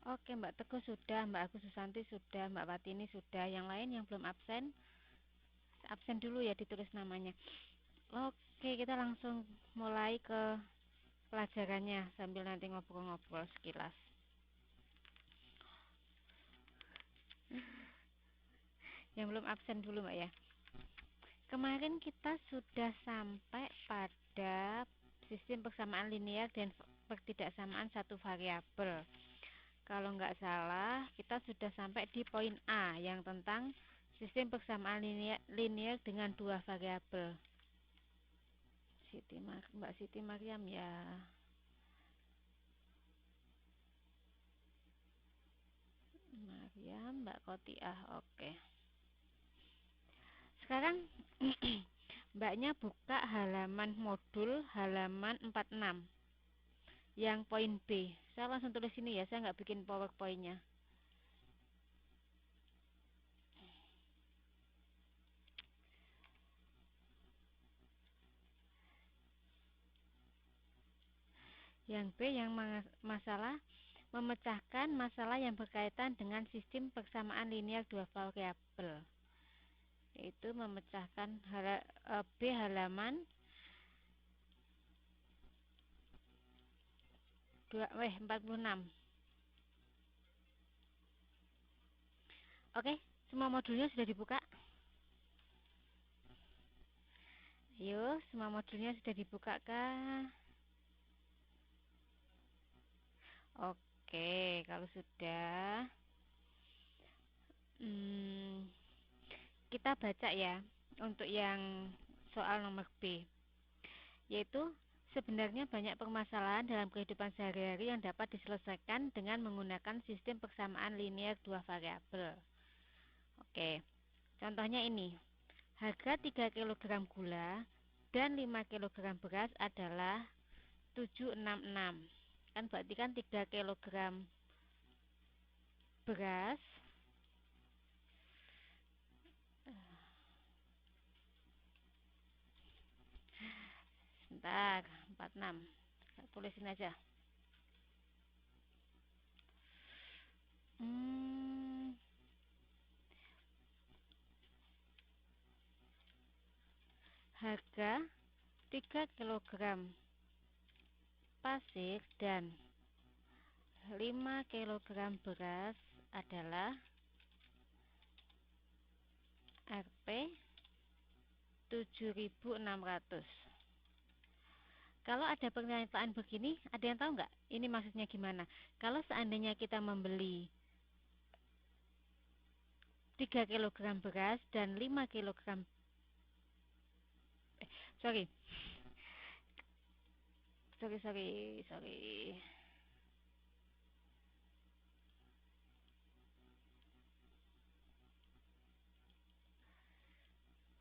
Oke, Mbak Teguh sudah, Mbak Agus Susanti sudah, Mbak Watini sudah. Yang lain yang belum absen, absen dulu ya, ditulis namanya. Oke, kita langsung mulai ke pelajarannya sambil nanti ngobrol-ngobrol sekilas. Yang belum absen dulu, Mbak ya. Kemarin kita sudah sampai pada sistem persamaan linear dan pertidaksamaan satu variabel. Kalau nggak salah, kita sudah sampai di poin A yang tentang sistem persamaan linear dengan dua variabel. Mbak Siti Mariam ya. Mariam, Mbak Kotiah, oke. Sekarang Mbaknya buka halaman modul halaman 46 yang poin B. Saya langsung tulis sini ya, saya nggak bikin powerpointnya. Yang B yang masalah memecahkan masalah yang berkaitan dengan sistem persamaan linear dua variabel, yaitu memecahkan B halaman 46. Oke, semua modulnya sudah dibuka? Ayo, semua modulnya sudah dibuka kah? Oke, kalau sudah, kita baca ya untuk yang soal nomor B, yaitu sebenarnya banyak permasalahan dalam kehidupan sehari-hari yang dapat diselesaikan dengan menggunakan sistem persamaan linear dua variabel. Oke, contohnya ini. Harga 3 kg gula dan 5 kg beras adalah 766. Kan berarti kan 3 kg beras sebentar, 46. Saya tulisin aja. Harga 3 kg pasir dan 5 kg beras adalah Rp 7.600. Kalau ada pernyataan begini, ada yang tahu nggak? Ini maksudnya gimana? Kalau seandainya kita membeli 3 kg beras dan 5 kg sorry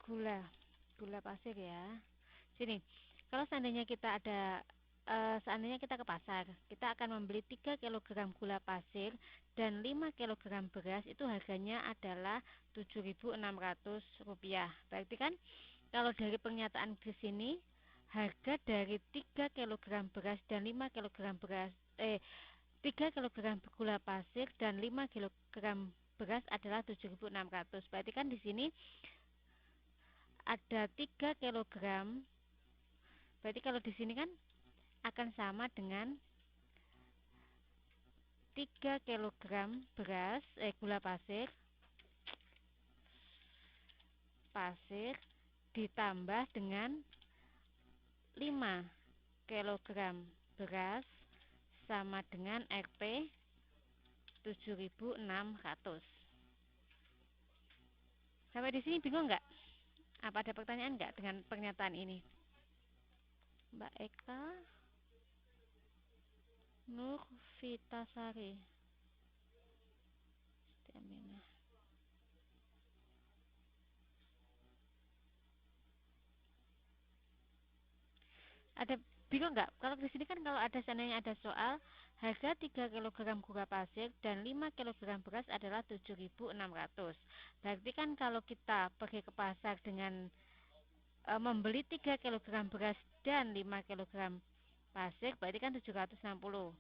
gula pasir ya. Sini, kalau seandainya kita seandainya kita ke pasar, kita akan membeli 3 kg gula pasir dan 5 kg beras, itu harganya adalah Rp7.600. Berarti kan kalau dari pernyataan di sini, harga dari 3 kg beras dan 5 kg 3 kg gula pasir dan 5 kg beras adalah 7.600. Berarti kan di sini ada 3 kg. Berarti kalau di sini kan akan sama dengan 3 kg beras gula pasir ditambah dengan 5 kg beras sama dengan Rp 7.600. Sampai di sini bingung nggak? Apa ada pertanyaan nggak dengan pernyataan ini? Mbak Eka Nur Vitasari. Ada bingung nggak? Kalau di sini kan kalau ada seandainya ada soal harga 3 kg gula pasir dan 5 kg beras adalah 7.600. Berarti kan kalau kita pergi ke pasar dengan membeli 3 kg beras dan 5 kg pasir, berarti kan 760.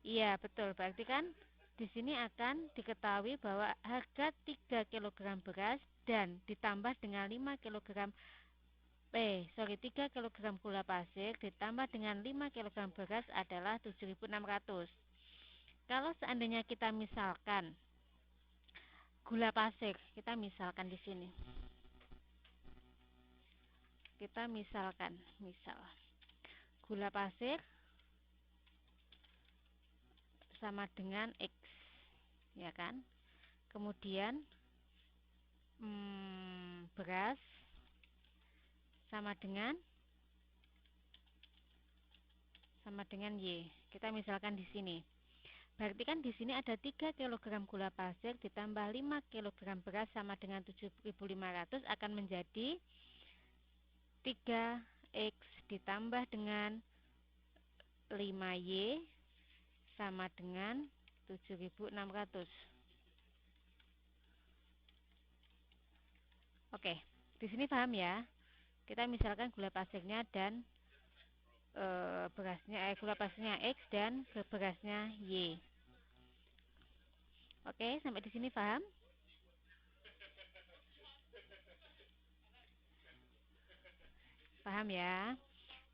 Iya, betul. Berarti kan Di sini akan diketahui bahwa harga 3 kg beras dan ditambah dengan 3 kg gula pasir ditambah dengan 5 kg beras adalah 7.600. Kalau seandainya kita misalkan gula pasir, kita misalkan di sini. Kita misalkan, gula pasir sama dengan X, ya kan? Kemudian beras sama dengan Y. Kita misalkan di sini. Berarti kan di sini ada 3 kg gula pasir ditambah 5 kg beras sama dengan 7.500 akan menjadi 3X ditambah dengan 5Y sama dengan 7.600. Oke, di sini paham ya? Kita misalkan gula pasirnya dan gula pasirnya X dan berasnya Y. Oke, sampai di sini paham? Paham ya?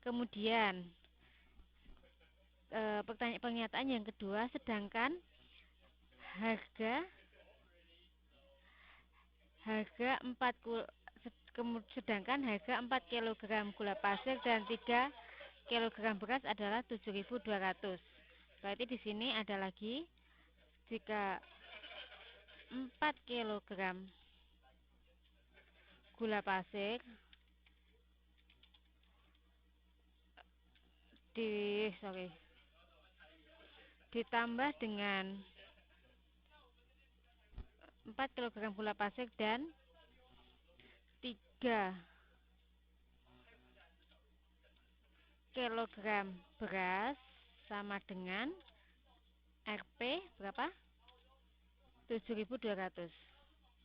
Kemudian pernyataan yang kedua, sedangkan harga 4 kg gula pasir dan 3 kg beras adalah 7.200. Berarti di sini ada lagi jika 4 kg gula pasir ditambah dengan 4 kg gula pasir dan 3 kg beras sama dengan Rp berapa? 7.200.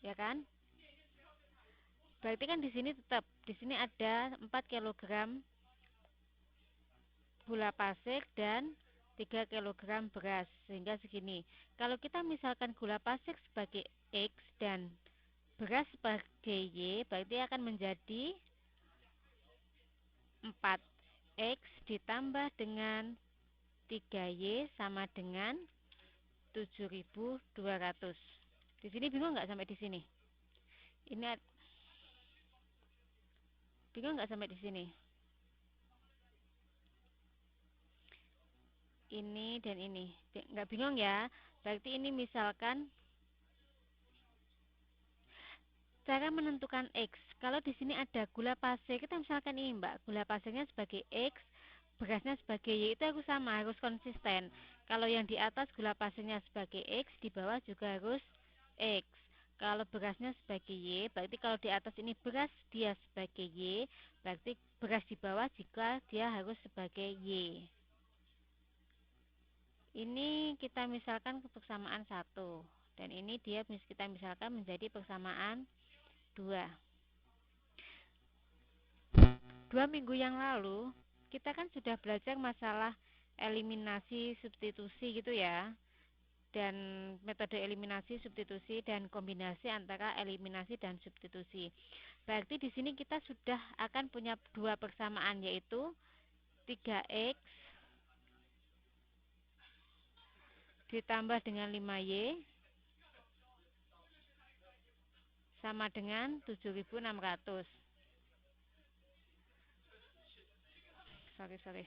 Ya kan? Berarti kan di sini ada 4 kg gula pasir dan 3 kg beras, sehingga segini. Kalau kita misalkan gula pasir sebagai X dan beras sebagai Y, berarti akan menjadi 4X ditambah dengan 3Y sama dengan 7.200. Di sini bingung nggak sampai di sini? Bingung nggak sampai di sini? Ini dan ini nggak bingung ya? Berarti ini misalkan cara menentukan X. Kalau di sini ada gula pasir, kita misalkan ini Mbak, gula pasirnya sebagai X, berasnya sebagai Y, itu harus sama, harus konsisten. Kalau yang di atas gula pasirnya sebagai X, di bawah juga harus X. Kalau berasnya sebagai Y, berarti kalau di atas ini beras dia sebagai Y, berarti beras di bawah juga dia harus sebagai Y. Ini kita misalkan ke persamaan 1, dan ini kita misalkan menjadi persamaan 2. 2 minggu yang lalu kita kan sudah belajar masalah eliminasi substitusi gitu ya, dan metode eliminasi substitusi dan kombinasi antara eliminasi dan substitusi. Berarti di sini kita sudah akan punya 2 persamaan, yaitu 3X ditambah dengan 5Y sama dengan 7.600. Sorry.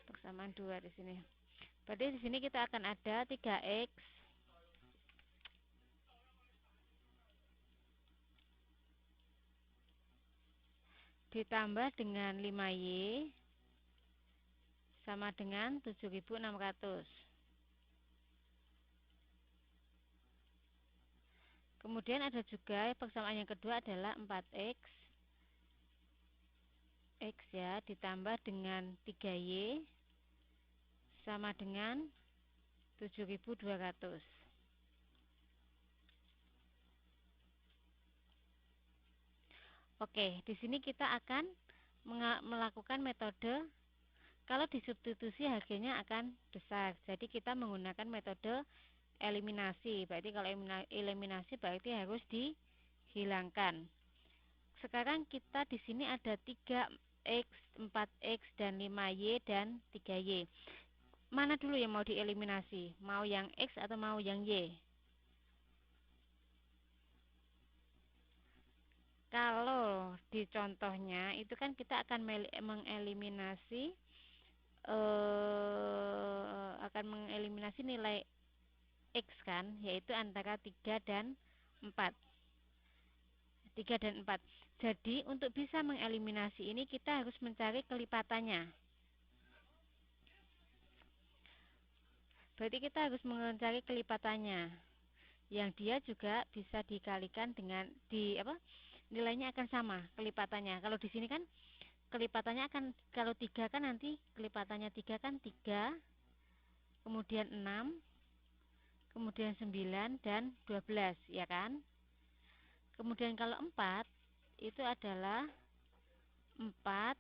Persamaan 2 di sini. Berarti di sini kita akan ada 3X ditambah dengan 5Y sama dengan 7.600. Kemudian ada juga persamaan yang kedua adalah 4X ya ditambah dengan 3Y sama dengan 7.200. Oke, di sini kita akan melakukan metode Kalau disubstitusi hasilnya akan besar. Jadi kita menggunakan metode eliminasi. Berarti kalau eliminasi berarti harus dihilangkan. Sekarang kita di sini ada 3x, 4x, dan 5y, dan 3y. Mana dulu yang mau dieliminasi? Mau yang x atau mau yang y? Kalau di contohnya itu kan kita akan mengeliminasi nilai x kan, yaitu antara 3 dan 4. 3 dan 4. Jadi untuk bisa mengeliminasi ini kita harus mencari kelipatannya. Berarti kita harus mencari kelipatannya, yang dia juga bisa dikalikan dengan nilainya akan sama kelipatannya. Kalau di sini kan kelipatannya akan, kalau 3 kan nanti kelipatannya 3 kan 3, kemudian 6, kemudian 9 dan 12, ya kan? Kemudian kalau 4 itu adalah 4,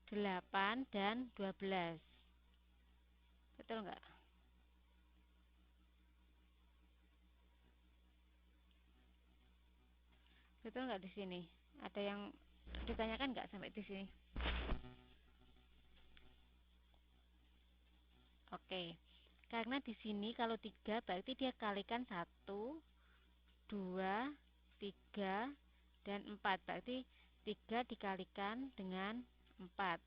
8 dan 12. Betul enggak? Betul enggak di sini? Ada yang ditanyakan enggak sampai di sini? Oke. Karena di sini kalau 3 berarti dia kalikan 1, 2, 3, dan 4. Berarti 3 dikalikan dengan 4.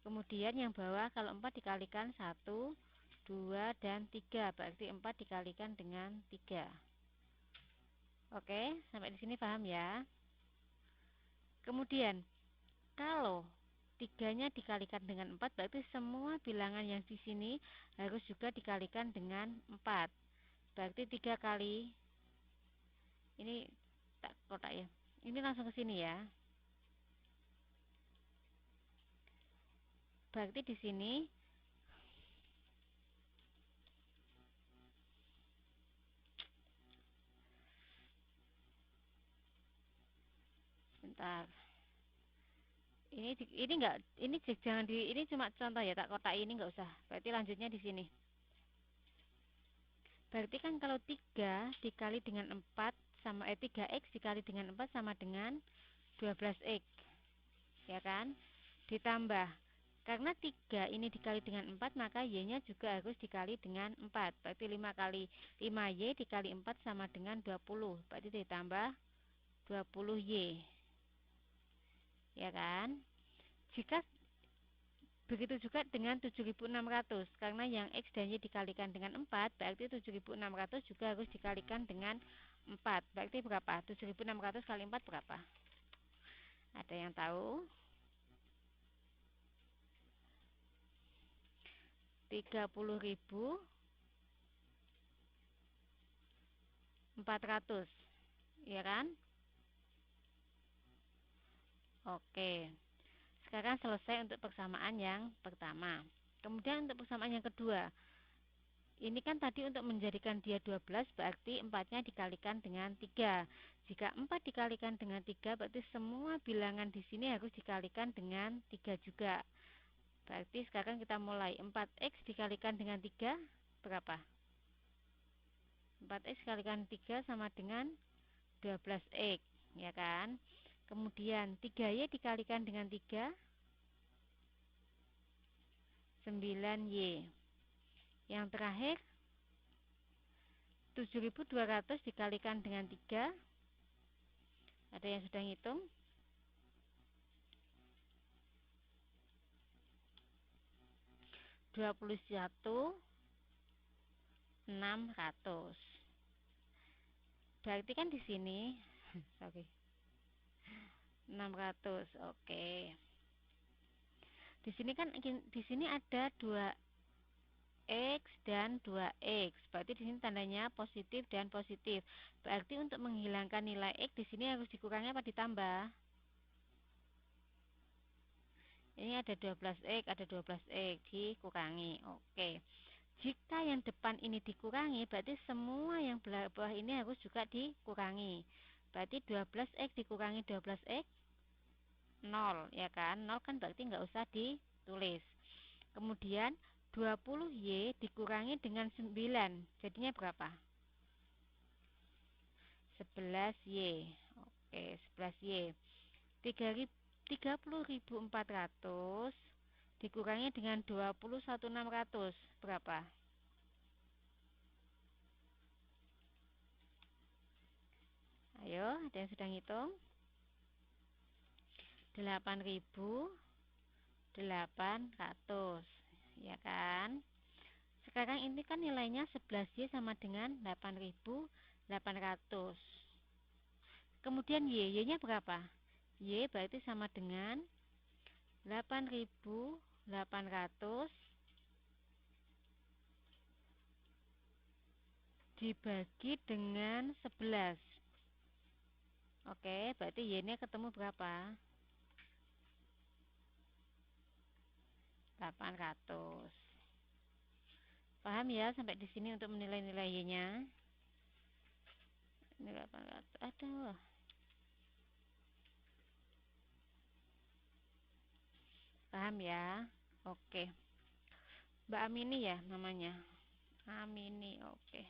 Kemudian yang bawah kalau 4 dikalikan 1, 2, dan 3. Berarti 4 dikalikan dengan 3. Oke, sampai di sini paham ya? Kemudian kalau 3-nya dikalikan dengan 4, berarti semua bilangan yang di sini harus juga dikalikan dengan 4. Berarti 3 kali, ini tak kotak ya. Ini langsung ke sini ya. Berarti di sini bentar. Ini enggak, ini jangan ini cuma contoh ya, tak kotak ini enggak usah. Berarti lanjutnya di sini. Berarti kan kalau 3 dikali dengan 4 sama 3x dikali dengan 4 sama dengan 12x. Ya kan? Ditambah, karena 3 ini dikali dengan 4, maka y-nya juga harus dikali dengan 4. Berarti 5 kali 5y dikali 4 sama dengan 20. Berarti ditambah 20y. Ya kan? Jika begitu juga dengan 7600, karena yang x dan y dikalikan dengan 4, berarti 7600 juga harus dikalikan dengan 4. Berarti berapa? 7600 kali 4 berapa? Ada yang tahu? 30.400, ya kan? Oke. Sekarang selesai untuk persamaan yang pertama. Kemudian untuk persamaan yang kedua, ini kan tadi untuk menjadikan dia 12, berarti 4-nya dikalikan dengan 3. Jika 4 dikalikan dengan 3, berarti semua bilangan di sini harus dikalikan dengan 3 juga. Berarti sekarang kita mulai. 4x dikalikan dengan 3 berapa? 4x dikalikan 3 sama dengan 12x, ya kan? Kemudian 3y dikalikan dengan 3, 9y. Yang terakhir 7200 dikalikan dengan 3. Ada yang sudah ngitung? 21.600. Berarti kan di sini sorry, 600. Oke. Di sini kan di sini ada 2x dan 2x. Berarti di sini tandanya positif dan positif. Berarti untuk menghilangkan nilai x di sini harus dikurangi apa ditambah? Ini ada 12x, ada 12x, dikurangi. Oke. Jika yang depan ini dikurangi, berarti semua yang bawah ini harus juga dikurangi. Berarti 12x dikurangi 12x 0, ya kan? 0 kan berarti nggak usah tulis. Kemudian 20Y dikurangi dengan 9, jadinya berapa? 11Y. Oke, 11Y. 30.400 dikurangi dengan 21.600 berapa? Ayo, ada yang sudah ngitung? 8.800, ya kan? Sekarang ini kan nilainya 11Y sama dengan 8.800. Kemudian Y-nya berapa? Y berarti sama dengan 8.800 dibagi dengan 11. Oke, berarti Y-nya ketemu berapa? 800. Paham ya sampai di sini untuk menilai nilai Y-nya? Ini 800. Aduh. Paham ya? Oke. Mbak Amini ya namanya. Amini, oke.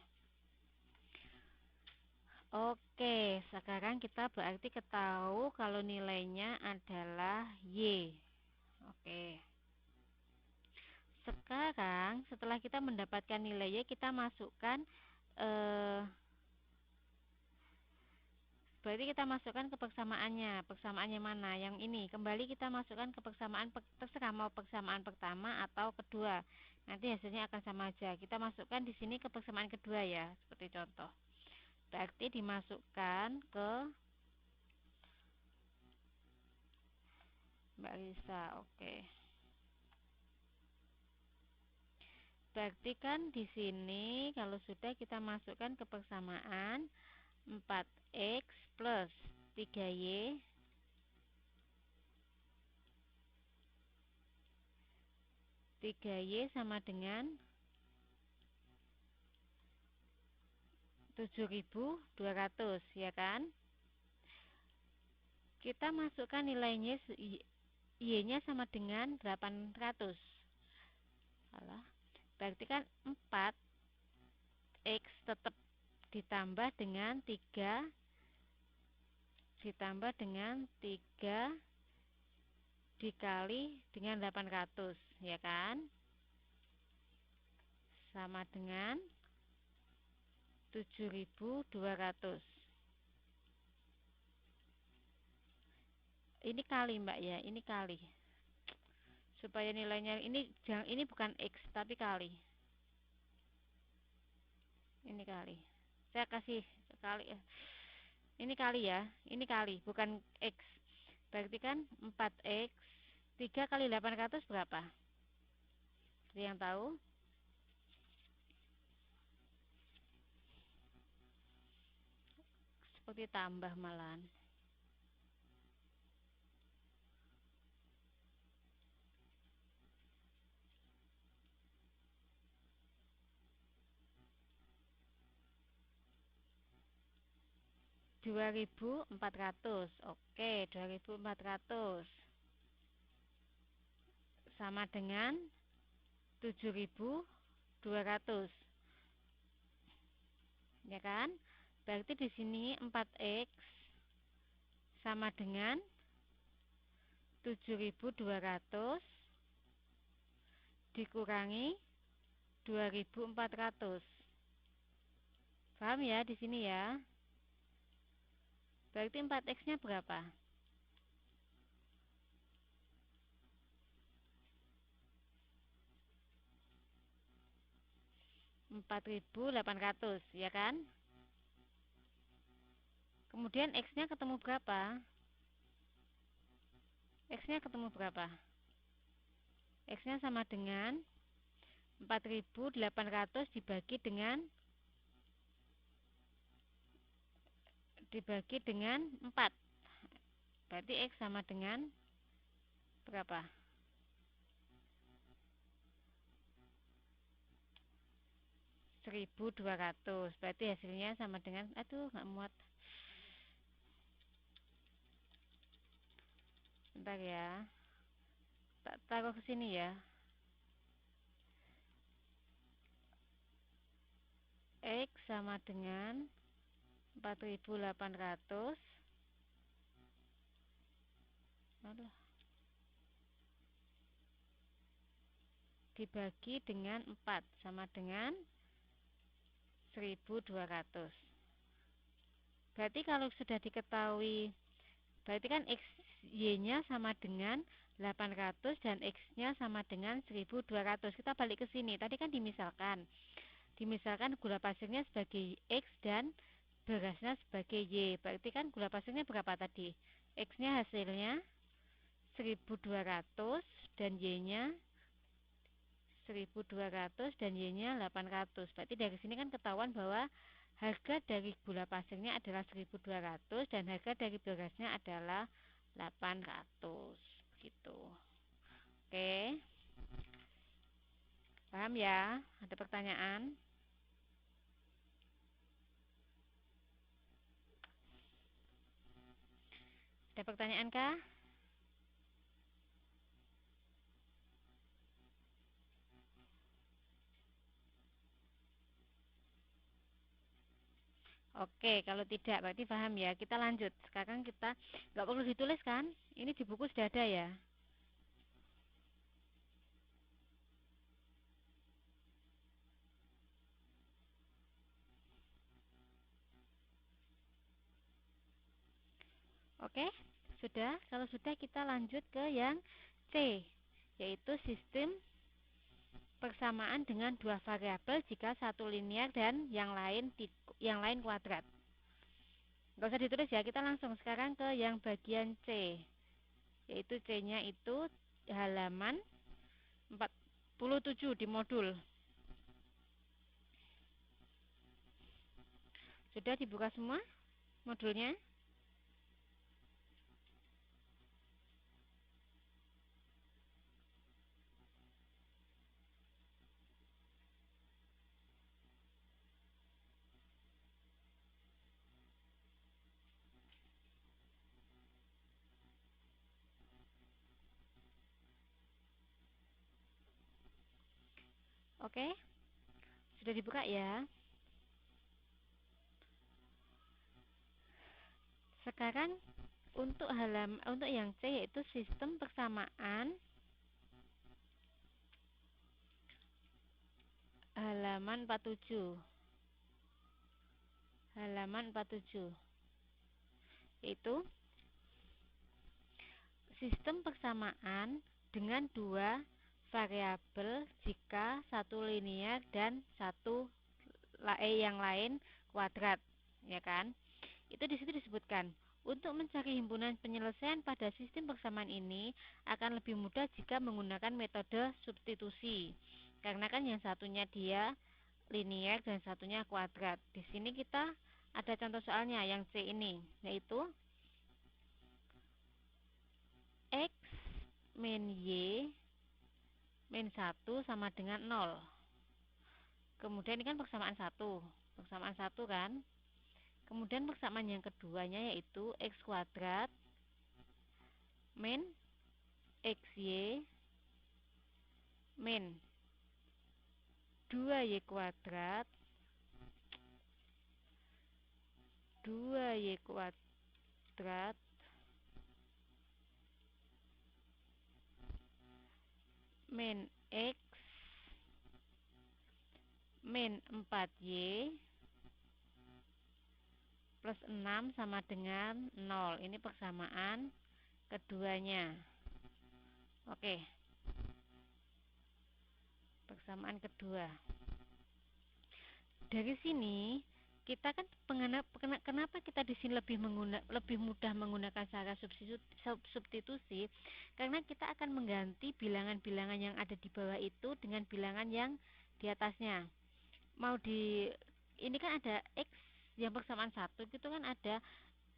Oke, sekarang kita berarti ketahui kalau nilainya adalah Y. Oke. Sekarang setelah kita mendapatkan nilai Y, kita masukkan berarti kita masukkan ke persamaannya. Persamaannya mana? Yang ini. Kembali kita masukkan ke persamaan, terserah mau persamaan pertama atau kedua. Nanti hasilnya akan sama aja. Kita masukkan di sini ke persamaan kedua ya, seperti contoh. Berarti dimasukkan ke Mbak Lisa. Oke. Berarti kan di sini kalau sudah kita masukkan ke persamaan 4x plus 3y 3y sama dengan 7.200, ya kan? Kita masukkan nilainya Y-nya sama dengan 800. Salah. Berarti kan 4x tetap ditambah dengan 3 dikali dengan 800, ya kan? Sama dengan 7.200. Ini kali Mbak ya, ini kali. Supaya nilainya ini bukan X tapi kali. Ini kali. Saya kasih kali ya. Ini kali ya, ini kali, bukan X. Berarti kan 4x 3 kali 800 berapa? Ada yang tahu? Seperti tambah malahan. 2.400. Oke, 2.400 sama dengan 7.200. Ya kan? Berarti di sini 4x sama dengan 7.200 dikurangi 2.400. Paham ya di sini ya? Berarti 4x-nya berapa? 4.800, ya kan? Kemudian x-nya ketemu berapa? X-nya ketemu berapa? X-nya sama dengan 4.800 dibagi dengan 4. Berarti X sama dengan berapa? 1.200. Berarti hasilnya sama dengan, aduh nggak muat. Bentar ya. Tak taruh ke sini ya. X sama dengan 4.800 dibagi dengan 4 sama dengan 1.200. Berarti kalau sudah diketahui, berarti kan X Y-nya sama dengan 800 dan X-nya sama dengan 1.200. Kita balik ke sini. Tadi kan Dimisalkan gula pasirnya sebagai X dan berasnya sebagai Y. Berarti kan gula pasirnya berapa tadi? X-nya hasilnya 1.200 dan Y-nya 1.200 dan Y-nya 800. Berarti dari sini kan ketahuan bahwa harga dari gula pasirnya adalah 1.200 dan harga dari berasnya adalah 800. Gitu. Oke. Paham ya? Ada pertanyaan? Ada pertanyaan kah? Oke, kalau tidak berarti paham ya. Kita lanjut. Sekarang kita nggak perlu ditulis kan? Ini di buku sudah ada ya. Oke, sudah. Kalau sudah kita lanjut ke yang C, yaitu sistem persamaan dengan dua variabel jika satu linear dan yang lain kuadrat. Nggak usah ditulis ya. Kita langsung sekarang ke yang bagian C, yaitu C-nya itu halaman 47 di modul. Sudah dibuka semua modulnya? Oke, sudah dibuka ya. Sekarang untuk yang C yaitu sistem persamaan halaman 47. Halaman 47 yaitu sistem persamaan dengan dua variabel jika satu linear dan yang lain kuadrat, ya kan? Itu di situ disebutkan. Untuk mencari himpunan penyelesaian pada sistem persamaan ini akan lebih mudah jika menggunakan metode substitusi. Karena kan yang satunya dia linear dan satunya kuadrat. Di sini kita ada contoh soalnya yang C ini, yaitu X min Y min 1 sama dengan 0. Kemudian ini kan persamaan satu kan. Kemudian persamaan yang keduanya yaitu X kuadrat min XY min 2Y kuadrat 2Y kuadrat min X min 4Y plus 6 sama dengan 0. Ini persamaan keduanya. Oke, persamaan kedua. Dari sini kita kan kenapa kita di sini lebih mudah menggunakan cara substitusi, karena kita akan mengganti bilangan-bilangan yang ada di bawah itu dengan bilangan yang di atasnya. Ini kan ada X yang persamaan 1, itu kan ada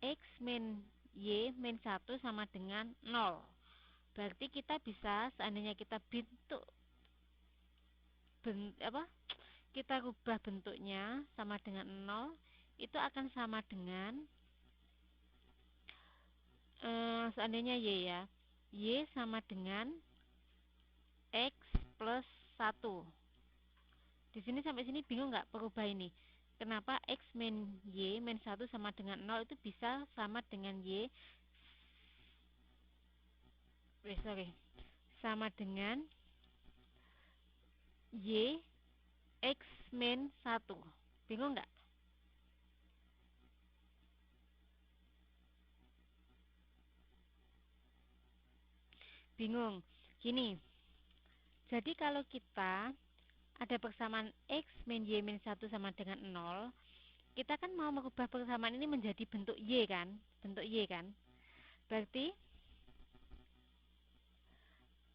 X min Y min 1 sama dengan 0. Berarti kita bisa, seandainya kita kita rubah bentuknya sama dengan 0, itu akan sama dengan seandainya Y ya, Y sama dengan X plus 1. Di sini sampai sini bingung nggak perubah ini? Kenapa X min Y min 1 sama dengan 0 itu bisa sama dengan Y, sama dengan Y X min 1. Bingung nggak? Bingung. Gini, jadi kalau kita ada persamaan X min Y min 1 sama dengan 0, kita kan mau merubah persamaan ini menjadi bentuk Y kan? Bentuk Y kan? Berarti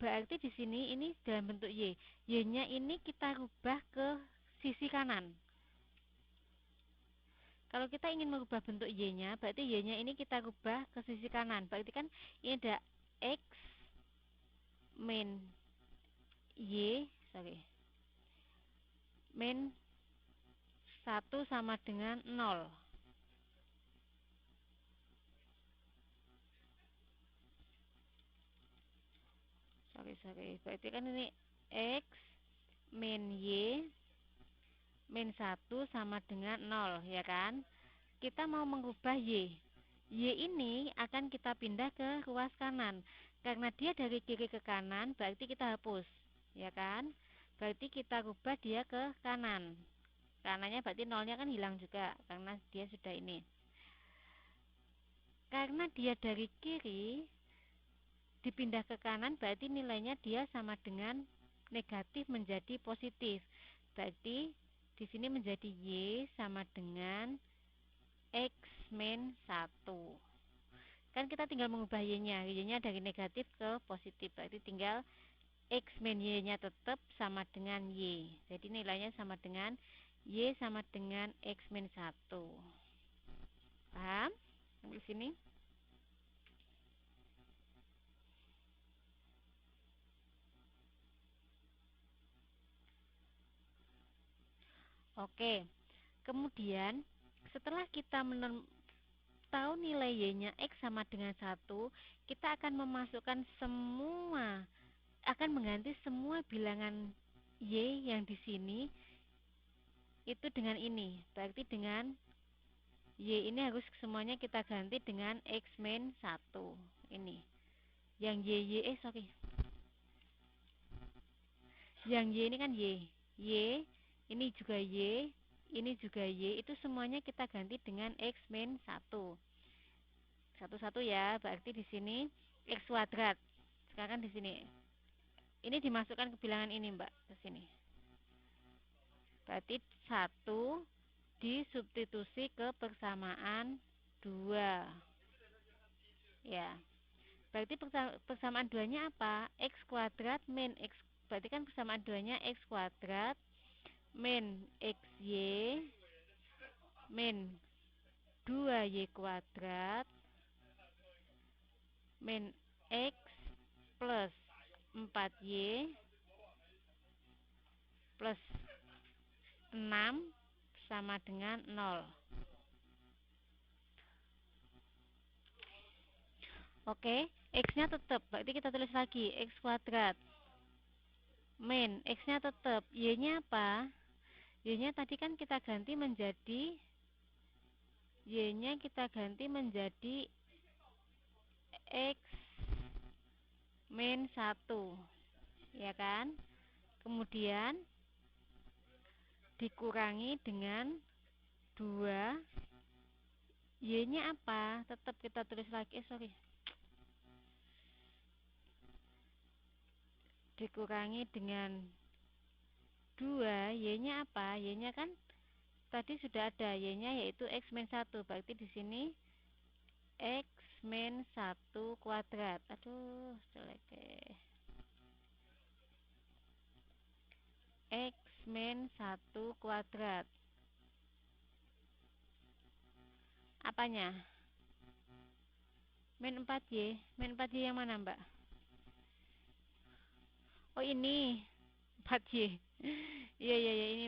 berarti di sini ini dalam bentuk Y. Y-nya ini kita rubah ke sisi kanan. Kalau kita ingin merubah bentuk Y-nya, berarti Y-nya ini kita rubah ke sisi kanan. Berarti kan ini ada X min Y, min 1 sama dengan 0. Berarti kan ini X min Y min 1 sama dengan 0, ya kan? Kita mau mengubah Y. Y ini akan kita pindah ke ruas kanan. Karena dia dari kiri ke kanan, berarti kita hapus, ya kan? Berarti kita rubah dia ke kanan. Kanannya berarti nolnya kan hilang juga, karena dia sudah ini. Karena dia dari kiri dipindah ke kanan, berarti nilainya dia sama dengan negatif menjadi positif. Berarti di sini menjadi Y sama dengan X min 1. Kan kita tinggal mengubah Y-nya. Y-nya dari negatif ke positif. Berarti tinggal X min Y-nya tetap sama dengan Y. Jadi nilainya sama dengan Y sama dengan X min 1. Paham? Sampai sini? Oke. Kemudian setelah kita tahu nilai Y-nya X sama dengan 1, kita akan memasukkan semua, akan mengganti semua bilangan Y yang di sini itu dengan ini. Berarti dengan Y ini harus semuanya kita ganti dengan X min 1. Ini. Yang Yang Y ini kan Y. Y, ini juga Y, ini juga Y. Itu semuanya kita ganti dengan X min 1. Satu-satu ya. Berarti di sini X kuadrat. Sekarang di sini. Ini dimasukkan ke bilangan ini, Mbak, ke sini. Berarti 1 disubstitusi ke persamaan 2. Ya. Berarti persamaan 2-nya apa? X kuadrat min X. Berarti kan persamaan 2-nya X kuadrat min XY min 2Y kuadrat min X plus 4Y plus 6 sama dengan 0. Oke, X-nya tetap. Berarti kita tulis lagi X kuadrat min X-nya tetap. Y-nya apa? Y-nya tadi kan kita ganti menjadi Y-nya kita ganti menjadi X min 1, ya kan? Kemudian dikurangi dengan 2. Y-nya apa? Tetap kita tulis lagi, dikurangi dengan 2. Y-nya apa? Y-nya kan tadi sudah ada, Y-nya yaitu X min 1. Berarti di sini X min 1 kuadrat. Aduh, jelek deh. X min 1 kuadrat. Apanya? Min 4Y. Min 4Y yang mana, Mbak? Oh, ini 4Y. Iya, iya, iya, ini